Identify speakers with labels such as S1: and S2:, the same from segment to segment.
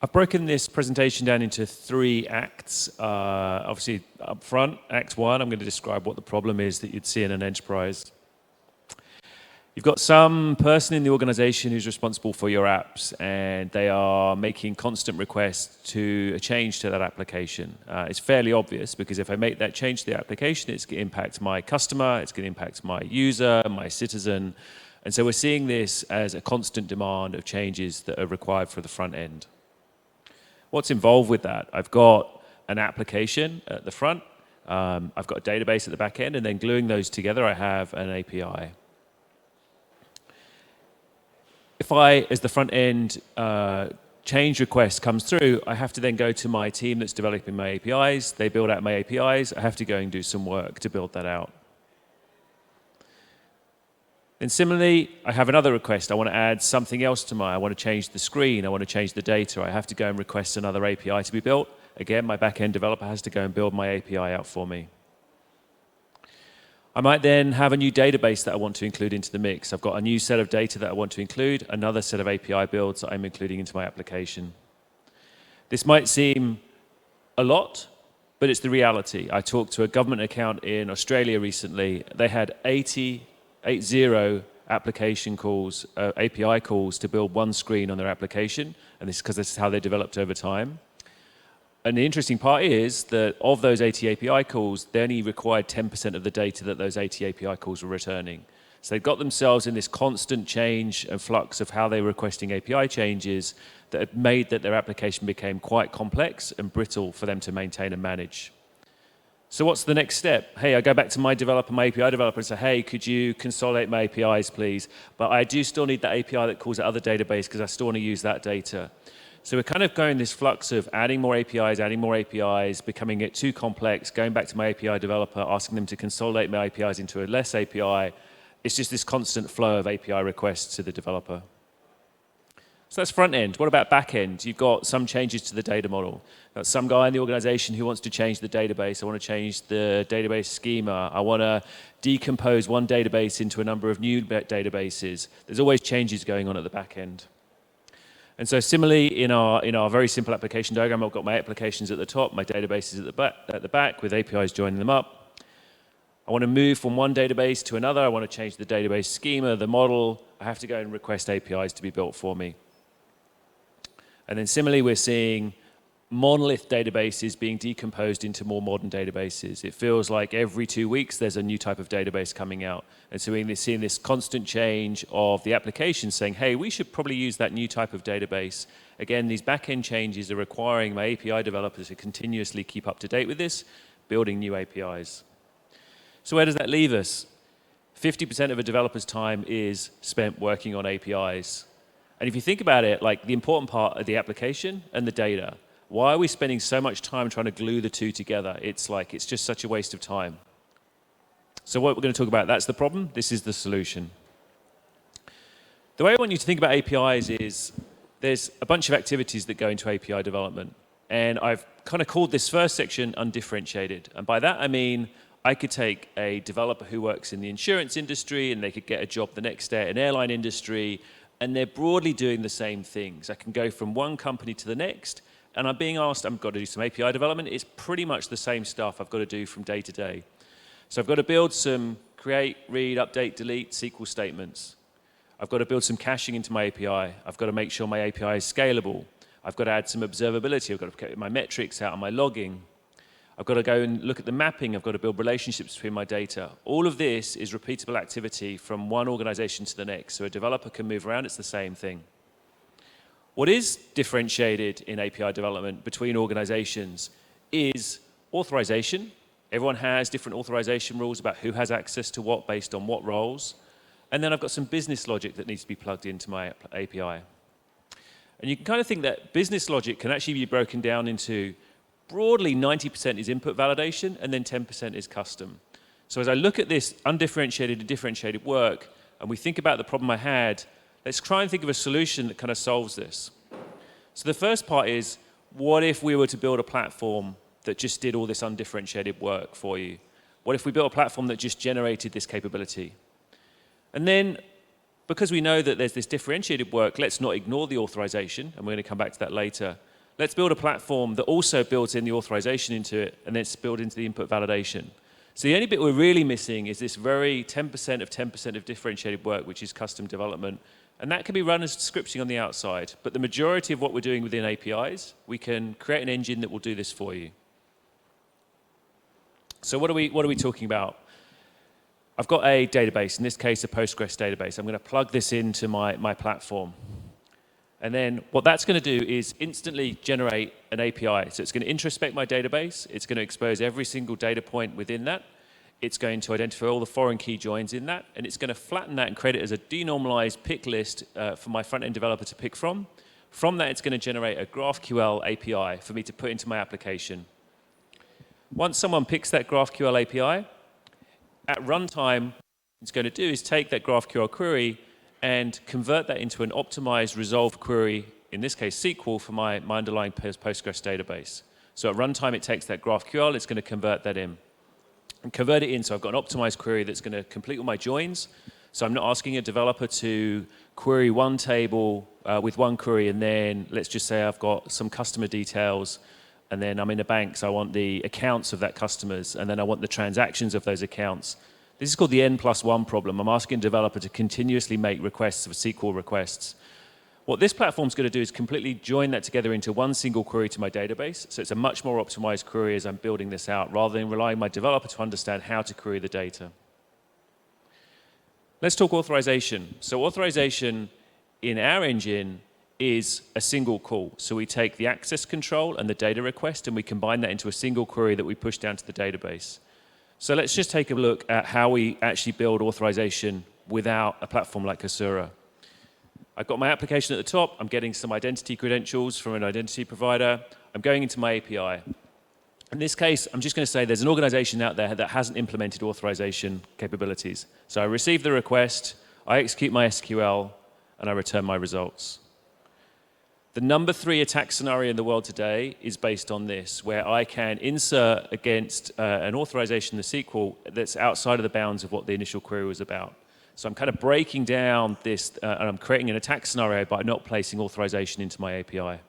S1: I've broken this presentation down into 3 acts. Obviously, up front, Act 1, I'm going to describe what the problem is that you'd see in an enterprise. You've got some person in the organization who's responsible for your apps, and they are making constant requests to a change to that application. It's fairly obvious, because if I make that change to the application, it's going to impact my customer, it's going to impact my user, my citizen. And so we're seeing this as a constant demand of changes that are required for the front end. What's involved with that? I've got an application at the front, I've got a database at the back end, and then gluing those together, I have an API. If I, as the front end change request comes through, I have to then go to my team that's developing my APIs. They build out my APIs. I have to go and do some work to build that out. And similarly, I have another request. I want to add something else to I want to change the screen. I want to change the data. I have to go and request another API to be built. Again, my back-end developer has to go and build my API out for me. I might then have a new database that I want to include into the mix. I've got a new set of data that I want to include, another set of API builds that I'm including into my application. This might seem a lot, but it's the reality. I talked to a government account in Australia recently. They had 80 application calls, API calls to build one screen on their application, and this is because this is how they developed over time. And the interesting part is that of those 80 API calls, they only required 10% of the data that those 80 API calls were returning. So they got themselves in this constant change and flux of how they were requesting API changes that had made that their application became quite complex and brittle for them to maintain and manage. So what's the next step? Hey, I go back to my developer, my API developer, and say, hey, could you consolidate my APIs, please? But I do still need that API that calls that other database because I still want to use that data. So we're kind of going this flux of adding more APIs, becoming it too complex, going back to my API developer, asking them to consolidate my APIs into a less API. It's just this constant flow of API requests to the developer. So that's front end. What about back end? You've got some changes to the data model. Got some guy in the organization who wants to change the database. I want to change the database schema. I want to decompose one database into a number of new databases. There's always changes going on at the back end. And so similarly, in our very simple application diagram, I've got my applications at the top, my databases at the back with APIs joining them up. I want to move from one database to another. I want to change the database schema, the model. I have to go and request APIs to be built for me. And then similarly, we're seeing monolith databases being decomposed into more modern databases. It feels like every 2 weeks there's a new type of database coming out. And so we're seeing this constant change of the application saying, hey, we should probably use that new type of database. Again, these back-end changes are requiring my API developers to continuously keep up to date with this, building new APIs. So where does that leave us? 50% of a developer's time is spent working on APIs. And if you think about it, like the important part of the application and the data, why are we spending so much time trying to glue the two together? It's just such a waste of time. So what we're going to talk about, that's the problem. This is the solution. The way I want you to think about APIs is there's a bunch of activities that go into API development. And I've kind of called this first section undifferentiated. And by that, I mean I could take a developer who works in the insurance industry and they could get a job the next day at an airline industry, and they're broadly doing the same things. I can go from one company to the next, and I'm being asked, I've got to do some API development. It's pretty much the same stuff I've got to do from day to day. So I've got to build some create, read, update, delete SQL statements. I've got to build some caching into my API. I've got to make sure my API is scalable. I've got to add some observability. I've got to get my metrics out and my logging. I've got to go and look at the mapping. I've got to build relationships between my data. All of this is repeatable activity from one organization to the next. So a developer can move around. It's the same thing. What is differentiated in API development between organizations is authorization. Everyone has different authorization rules about who has access to what based on what roles. And then I've got some business logic that needs to be plugged into my API. And you can kind of think that business logic can actually be broken down into broadly 90% is input validation and then 10% is custom. So as I look at this undifferentiated and differentiated work and we think about the problem I had, let's try and think of a solution that kind of solves this. So the first part is, what if we were to build a platform that just did all this undifferentiated work for you? What if we built a platform that just generated this capability? And then, because we know that there's this differentiated work, let's not ignore the authorization, and we're going to come back to that later. Let's build a platform that also builds in the authorization into it, and then it's built into the input validation. So the only bit we're really missing is this very 10% of 10% of differentiated work, which is custom development. And that can be run as scripting on the outside. But the majority of what we're doing within APIs, we can create an engine that will do this for you. So what are we talking about? I've got a database, in this case a Postgres database. I'm going to plug this into my platform. And then what that's going to do is instantly generate an API. So it's going to introspect my database. It's going to expose every single data point within that. It's going to identify all the foreign key joins in that. And it's going to flatten that and create it as a denormalized pick list for my front-end developer to pick from. From that, it's going to generate a GraphQL API for me to put into my application. Once someone picks that GraphQL API, at runtime, what it's going to do is take that GraphQL query and convert that into an optimized resolved query, in this case SQL, for my underlying Postgres database. So at runtime, it takes that GraphQL, it's going to convert that in. And convert it in, so I've got an optimized query that's going to complete all my joins. So I'm not asking a developer to query one table with one query, and then let's just say I've got some customer details, and then I'm in a bank, so I want the accounts of that customers, and then I want the transactions of those accounts. This is called the N+1 problem. I'm asking a developer to continuously make requests of SQL requests. What this platform's going to do is completely join that together into one single query to my database. So it's a much more optimized query as I'm building this out, rather than relying on my developer to understand how to query the data. Let's talk authorization. So authorization in our engine is a single call. So we take the access control and the data request, and we combine that into a single query that we push down to the database. So let's just take a look at how we actually build authorization without a platform like Hasura. I've got my application at the top. I'm getting some identity credentials from an identity provider. I'm going into my API. In this case, I'm just going to say there's an organization out there that hasn't implemented authorization capabilities. So I receive the request, I execute my SQL, and I return my results. The number 3 attack scenario in the world today is based on this, where I can insert against an authorization in the SQL that's outside of the bounds of what the initial query was about. So I'm kind of breaking down this, and I'm creating an attack scenario by not placing authorization into my API.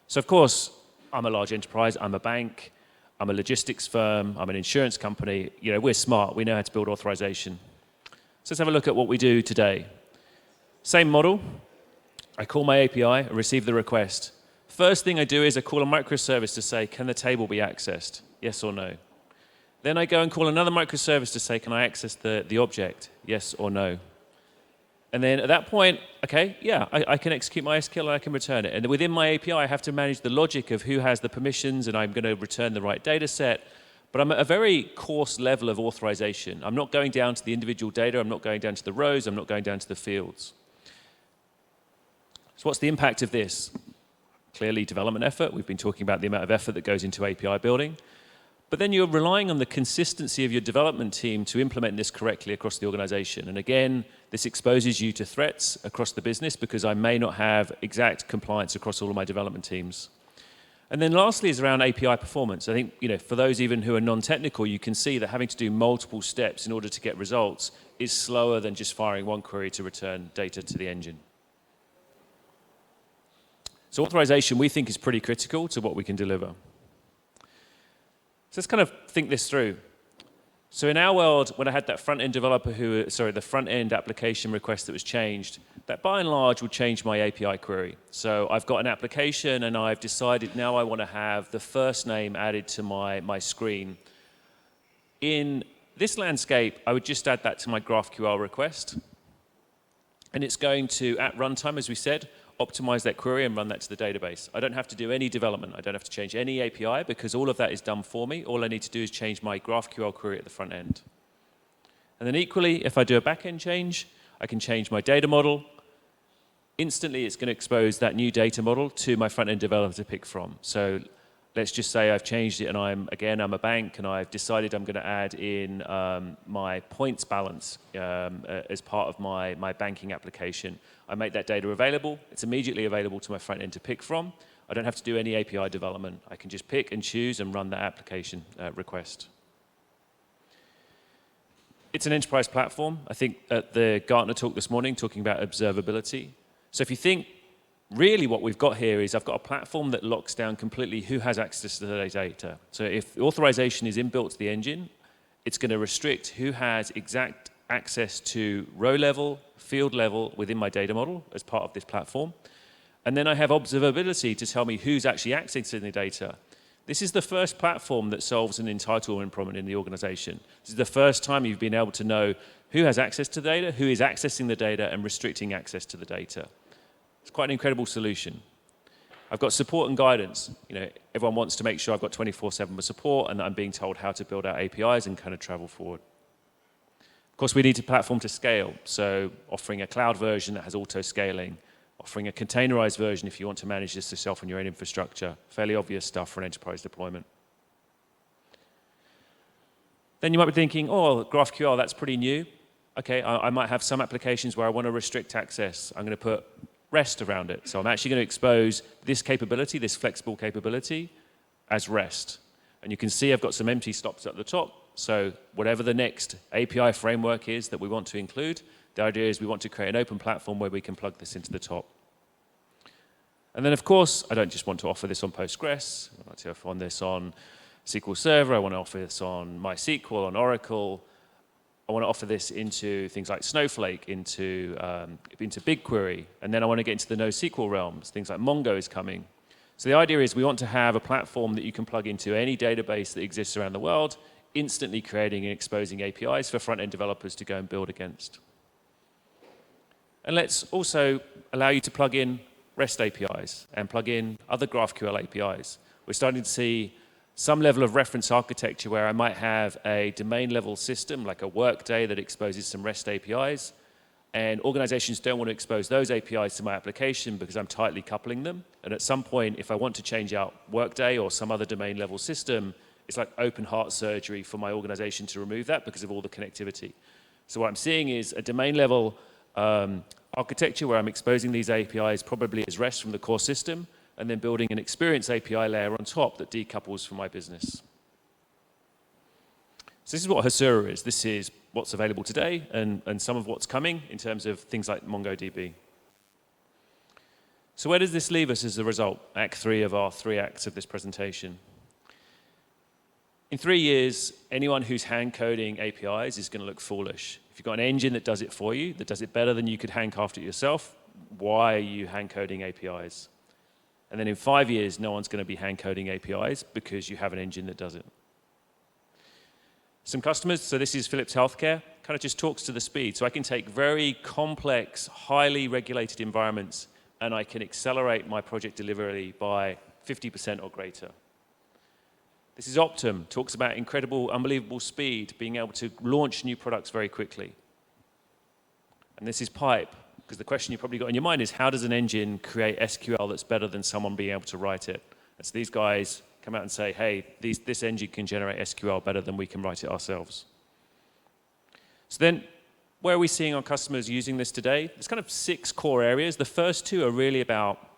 S1: So of course, I'm a large enterprise, I'm a bank, I'm a logistics firm, I'm an insurance company. You know, we're smart, we know how to build authorization. So let's have a look at what we do today. Same model. I call my API, I receive the request. First thing I do is I call a microservice to say, can the table be accessed? Yes or no? Then I go and call another microservice to say, can I access the object? Yes or no? And then at that point, okay, yeah, I can execute my SQL and I can return it. And within my API, I have to manage the logic of who has the permissions, and I'm going to return the right data set. But I'm at a very coarse level of authorization. I'm not going down to the individual data. I'm not going down to the rows. I'm not going down to the fields. So what's the impact of this? Clearly, development effort. We've been talking about the amount of effort that goes into API building. But then you're relying on the consistency of your development team to implement this correctly across the organization. And again, this exposes you to threats across the business because I may not have exact compliance across all of my development teams. And then lastly is around API performance. I think, for those even who are non-technical, you can see that having to do multiple steps in order to get results is slower than just firing one query to return data to the engine. So authorization, we think, is pretty critical to what we can deliver. So let's kind of think this through. So in our world, when I had that front-end developer the front-end application request that was changed, that by and large would change my API query. So I've got an application and I've decided now I want to have the first name added to my screen. In this landscape, I would just add that to my GraphQL request. And it's going to, at runtime, as we said, optimize that query and run that to the database. I don't have to do any development. I don't have to change any API because all of that is done for me. All I need to do is change my GraphQL query at the front end. And then equally, if I do a backend change, I can change my data model. Instantly, it's going to expose that new data model to my front-end developer to pick from. So let's just say I've changed it and I'm a bank and I've decided I'm going to add in my points balance as part of my banking application. I make that data available. It's immediately available to my front end to pick from. I don't have to do any API development. I can just pick and choose and run that application request. It's an enterprise platform. I think at the Gartner talk this morning, talking about observability. So if you think really what we've got here is I've got a platform that locks down completely who has access to the data. So if authorization is inbuilt to the engine, it's going to restrict who has exact access to row level, field level within my data model as part of this platform. And then I have observability to tell me who's actually accessing the data. This is the first platform that solves an entitlement problem in the organization. This is the first time you've been able to know who has access to the data, who is accessing the data and restricting access to the data. It's quite an incredible solution. I've got support and guidance. Everyone wants to make sure I've got 24/7 support and that I'm being told how to build out APIs and kind of travel forward. Of course, we need a platform to scale. So offering a cloud version that has auto-scaling, offering a containerized version if you want to manage this yourself on your own infrastructure. Fairly obvious stuff for an enterprise deployment. Then you might be thinking, oh, GraphQL, that's pretty new. Okay, I might have some applications where I want to restrict access. I'm going to put REST around it. So I'm actually going to expose this capability, this flexible capability, as REST. And you can see I've got some empty stops at the top. So whatever the next API framework is that we want to include, the idea is we want to create an open platform where we can plug this into the top. And then, of course, I don't just want to offer this on Postgres. I want to offer this on SQL Server. I want to offer this on MySQL, on Oracle. I want to offer this into things like Snowflake, into BigQuery, and then I want to get into the NoSQL realms. Things like Mongo is coming. So the idea is we want to have a platform that you can plug into any database that exists around the world, instantly creating and exposing APIs for front-end developers to go and build against. And let's also allow you to plug in REST APIs and plug in other GraphQL APIs. We're starting to see some level of reference architecture where I might have a domain-level system, like a Workday that exposes some REST APIs, and organizations don't want to expose those APIs to my application because I'm tightly coupling them. And at some point, if I want to change out Workday or some other domain-level system, it's like open heart surgery for my organization to remove that because of all the connectivity. So what I'm seeing is a domain-level architecture where I'm exposing these APIs probably as REST from the core system, and then building an experience API layer on top that decouples from my business. So this is what Hasura is. This is what's available today and some of what's coming in terms of things like MongoDB. So where does this leave us as a result? Act 3 of our 3 acts of this presentation. In 3 years, anyone who's hand-coding APIs is going to look foolish. If you've got an engine that does it for you, that does it better than you could handcraft it yourself, why are you hand-coding APIs? And then in 5 years, no one's going to be hand-coding APIs because you have an engine that does it. Some customers, so this is Philips Healthcare, kind of just talks to the speed. So I can take very complex, highly regulated environments, and I can accelerate my project delivery by 50% or greater. This is Optum, talks about incredible, unbelievable speed, being able to launch new products very quickly. And this is Pipe, because the question you probably got in your mind is, how does an engine create SQL that's better than someone being able to write it? And so these guys come out and say, hey, this engine can generate SQL better than we can write it ourselves. So then, where are we seeing our customers using this today? There's kind of 6 core areas. The first 2 are really about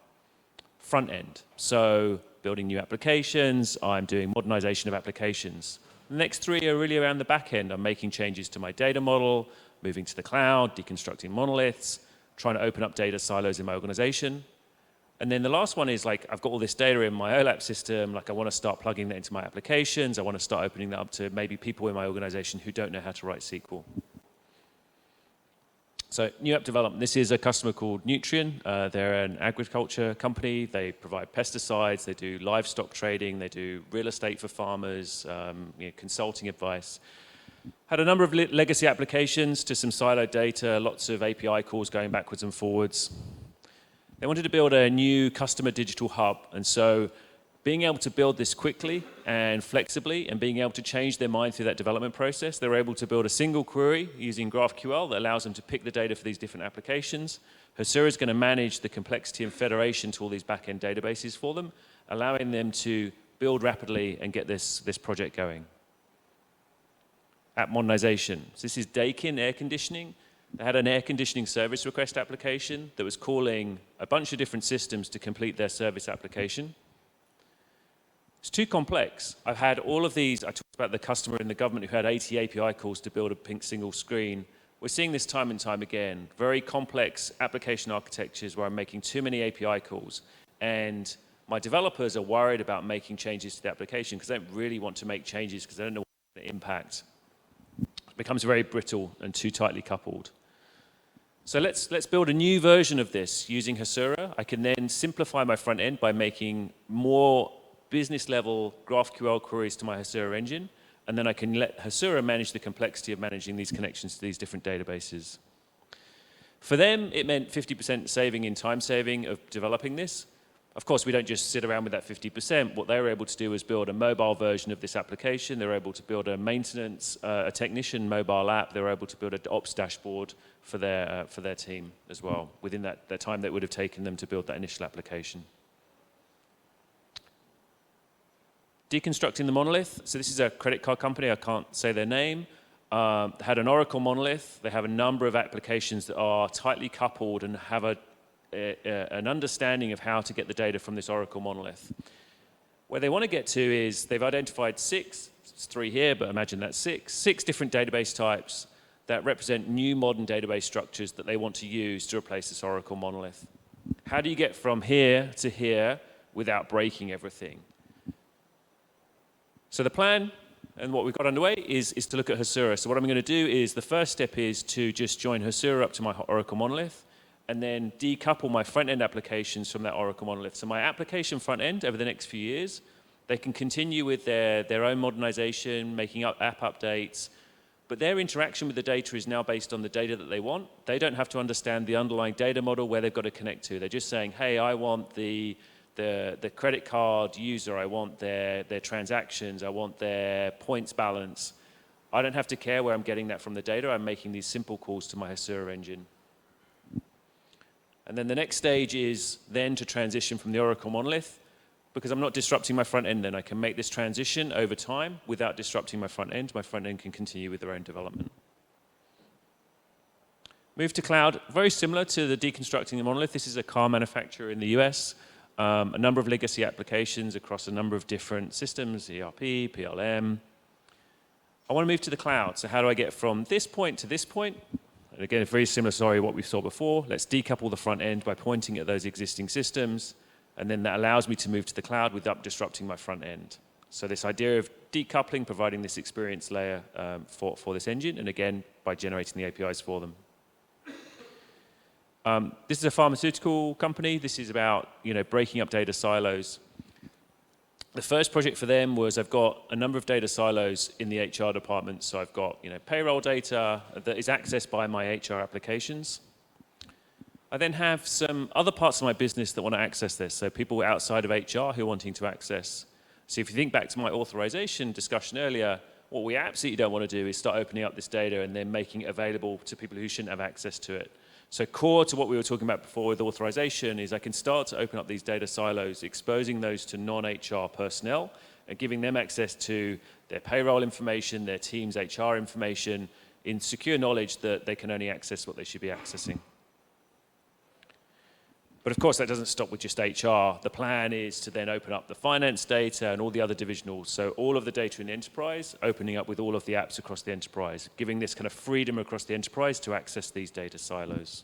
S1: front end. So building new applications, I'm doing modernization of applications. The next 3 are really around the back end. I'm making changes to my data model, moving to the cloud, deconstructing monoliths, trying to open up data silos in my organization. And then the last one is like, I've got all this data in my OLAP system, like I want to start plugging that into my applications. I want to start opening that up to maybe people in my organization who don't know how to write SQL. So new app development. This is a customer called Nutrien. They're an agriculture company. They provide pesticides. They do livestock trading. They do real estate for farmers, consulting advice. Had a number of legacy applications to some siloed data, lots of API calls going backwards and forwards. They wanted to build a new customer digital hub. And so being able to build this quickly and flexibly and being able to change their mind through that development process, they were able to build a single query using GraphQL that allows them to pick the data for these different applications. Hasura is going to manage the complexity and federation to all these back-end databases for them, allowing them to build rapidly and get this project going. At Modernization. So this is Daikin air conditioning. They had an air conditioning service request application that was calling a bunch of different systems to complete their service application. It's too complex. I've had all of these. I talked about the customer in the government who had 80 API calls to build a pink single screen. We're seeing this time and time again. Very complex application architectures where I'm making too many API calls. And my developers are worried about making changes to the application because they don't really want to make changes because they don't know what the impact. It becomes very brittle and too tightly coupled. So let's build a new version of this using Hasura. I can then simplify my front end by making more business-level GraphQL queries to my Hasura engine, and then I can let Hasura manage the complexity of managing these connections to these different databases. For them, it meant 50% saving in time saving of developing this. Of course, we don't just sit around with that 50%. What they were able to do was build a mobile version of this application. They were able to build a maintenance, a technician mobile app. They were able to build an ops dashboard for their team as well, within that time that would have taken them to build that initial application. Deconstructing the Monolith. So this is a credit card company. I can't say their name. They had an Oracle monolith. They have a number of applications that are tightly coupled and have an understanding of how to get the data from this Oracle monolith. Where they want to get to is they've identified it's 3 here, but imagine that's 6 different database types that represent new modern database structures that they want to use to replace this Oracle monolith. How do you get from here to here without breaking everything? So the plan and what we've got underway is to look at Hasura. So what I'm going to do is the first step is to just join Hasura up to my Oracle monolith and then decouple my front-end applications from that Oracle monolith. So my application front-end over the next few years, they can continue with their own modernization, making up app updates, but their interaction with the data is now based on the data that they want. They don't have to understand the underlying data model where they've got to connect to. They're just saying, hey, I want the credit card user, I want their transactions, I want their points balance. I don't have to care where I'm getting that from the data. I'm making these simple calls to my Hasura engine. And then the next stage is then to transition from the Oracle monolith, because I'm not disrupting my front end then. I can make this transition over time without disrupting my front end. My front end can continue with their own development. Move to cloud, very similar to the Deconstructing the Monolith. This is a car manufacturer in the US. A number of legacy applications across a number of different systems, ERP, PLM. I want to move to the cloud. So how do I get from this point to this point? And again, a very similar story to what we saw before. Let's decouple the front end by pointing at those existing systems. And then that allows me to move to the cloud without disrupting my front end. So this idea of decoupling, providing this experience layer for this engine, and again, by generating the APIs for them. This is a pharmaceutical company. This is about breaking up data silos. The first project for them was I've got a number of data silos in the HR department. So I've got payroll data that is accessed by my HR applications. I then have some other parts of my business that want to access this. So people outside of HR who are wanting to access. So if you think back to my authorization discussion earlier, what we absolutely don't want to do is start opening up this data and then making it available to people who shouldn't have access to it. So core to what we were talking about before with authorization is I can start to open up these data silos, exposing those to non-HR personnel and giving them access to their payroll information, their team's HR information, in secure knowledge that they can only access what they should be accessing. But of course, that doesn't stop with just HR. The plan is to then open up the finance data and all the other divisionals. So all of the data in the enterprise, opening up with all of the apps across the enterprise, giving this kind of freedom across the enterprise to access these data silos.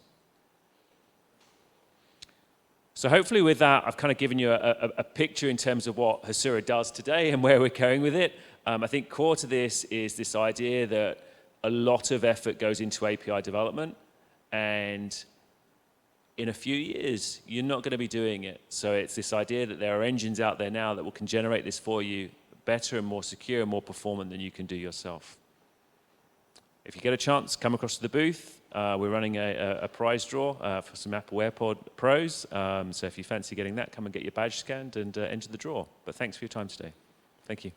S1: So hopefully with that, I've kind of given you a picture in terms of what Hasura does today and where we're going with it. I think core to this is this idea that a lot of effort goes into API development, and in a few years, you're not going to be doing it. So it's this idea that there are engines out there now that can generate this for you better and more secure and more performant than you can do yourself. If you get a chance, come across to the booth. We're running a prize draw for some Apple AirPod Pros. So if you fancy getting that, come and get your badge scanned and enter the draw. But thanks for your time today. Thank you.